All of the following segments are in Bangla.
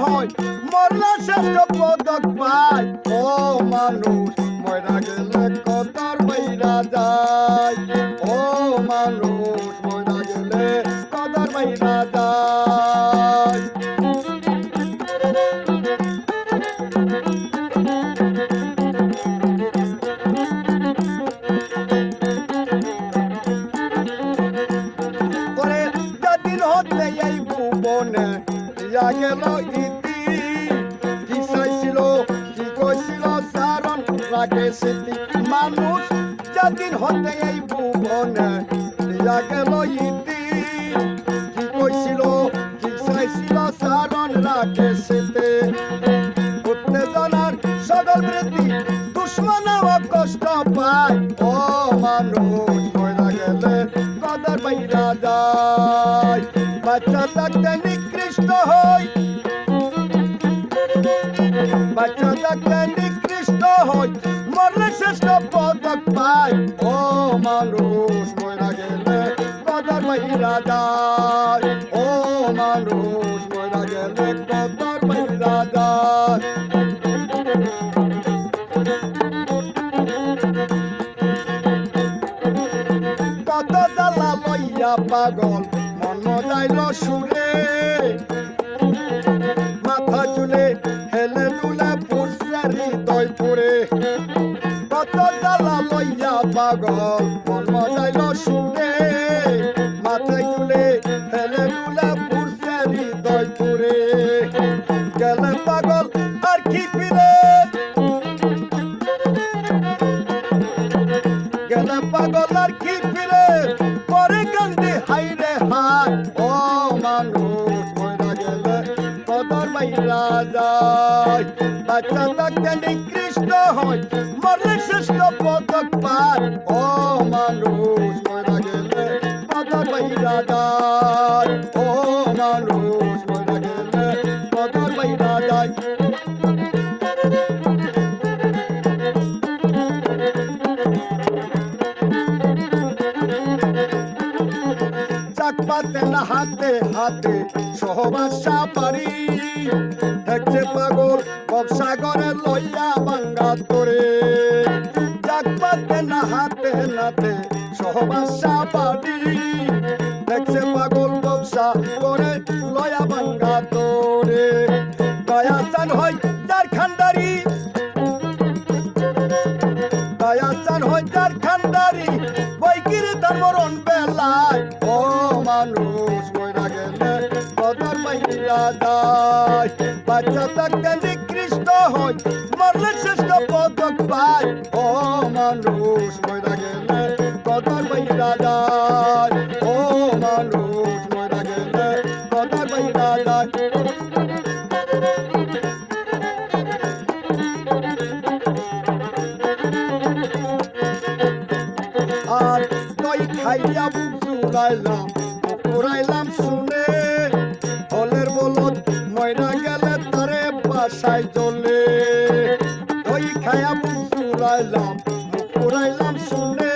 হয় মরলা শ্রেষ্ঠ পদক পায় ও মানুষ ময়রা গেলে কদর বাইরা যায় ও মানুষ ময়রা গেলে কদর বাইরা যায় ভুবনে ইয়া গেল ইতি কি চাইছিল কি কৈছিল চারণ রাখে স্মৃতি মানুষ যেদিন হতে এই ভুবনে ইয়া গেল ইতি কি কৈছিল কি চাইছিল চারণ রাখে স্মৃতি উত্তেজনার সকল বৃদ্ধি দুশ্মনাও কষ্ট পায় ও মানুষ ময়রা গেলে কদর বাইরা যায় বাচ্চা থাকতে নিকৃষ্ট হই বাচ্চা থাকতে নিকৃষ্ট হই মরলে শ্রেষ্ঠ পদক পায় ও মানুষ ময়রা গেলে কদর বাইরা যায় ও মানুষ ময়রা গেলে কদর বাইরা যায় কত জ্বালা লইয়া পাগল মন যাইল সুরে মাথা চুলে হেলে দুলে পুরছে হৃদয় পুরে কত জ্বালা লইয়া পাগল মন যাইল সুরে মাথা চুলে হেলে দুলে পুরছে হৃদয় পুরে গেলে পাগল আর কি ফিরে গেলে পাগল আর কি ফিরে পরে কান্দে হাইরে হায় ও মানুষ ময়রা গেলে কদর বাইরা যায় বাচ্চা থাকতে নিকৃষ্ট হয় মরলে শ্রেষ্ঠ পদক পায় ও মানুষ ময়রা গেলে কদর বাইরা যায় ও মানুষ ময়রা গেলে কদর বাইরা যায় পাতে না হাতে হাতে সহবাসা পারি দেখছে পাগল ব্যবসা করে লইয়া বাঙ্গা করে যাক পাতে না হাতে নাতে সহবাসা পারি দেখছে পাগল ব্যবসা করে লইয়া বাঙ্গা তোরে দয়া চান হয় যার খান্ডারি দয়া চান হয় যার খান্ডারি বৈকিরে তার মরণ বেলায় ও মানুষ ময়রা গেলে কদর বাইরা যায় বাচ্চা থাকতে নিকৃষ্ট হয় মরলে শ্রেষ্ঠ পদক পায় ও মানুষ ময়রা গেলে কদর বাইরা যায় ও মানুষ ময়রা গেলে কদর বাইরা যায় আর দই খাইয়া বুক জুড়াইলাম পুরাইলাম শুনে হলের বলত ময়রা গেলে তারে বাসায় চলে দই খাইয়া বুক জুড়াইলাম পুরাইলাম শুনে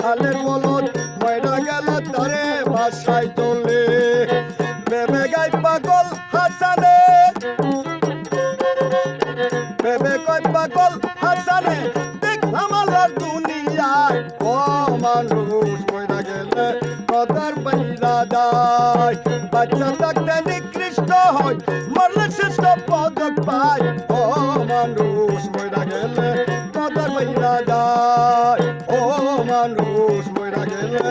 হলের বলত ময়রা গেলে তারে বাসায় চলে বেবে গাই পাগল হাসানে বেবে কয় পাগল হাসানে দেখলাম আল্লাহর দুনিয়ায় ও মানুষ ময়রা গেলে কদর বাইরা যায় বাচ্চা থাকতে নিকৃষ্ট হয় মরলে শ্রেষ্ঠ পদক পায় ও মানুষ ময়রা গেলে কদর বাইরা যায় ও মানুষ ময়রা গেলে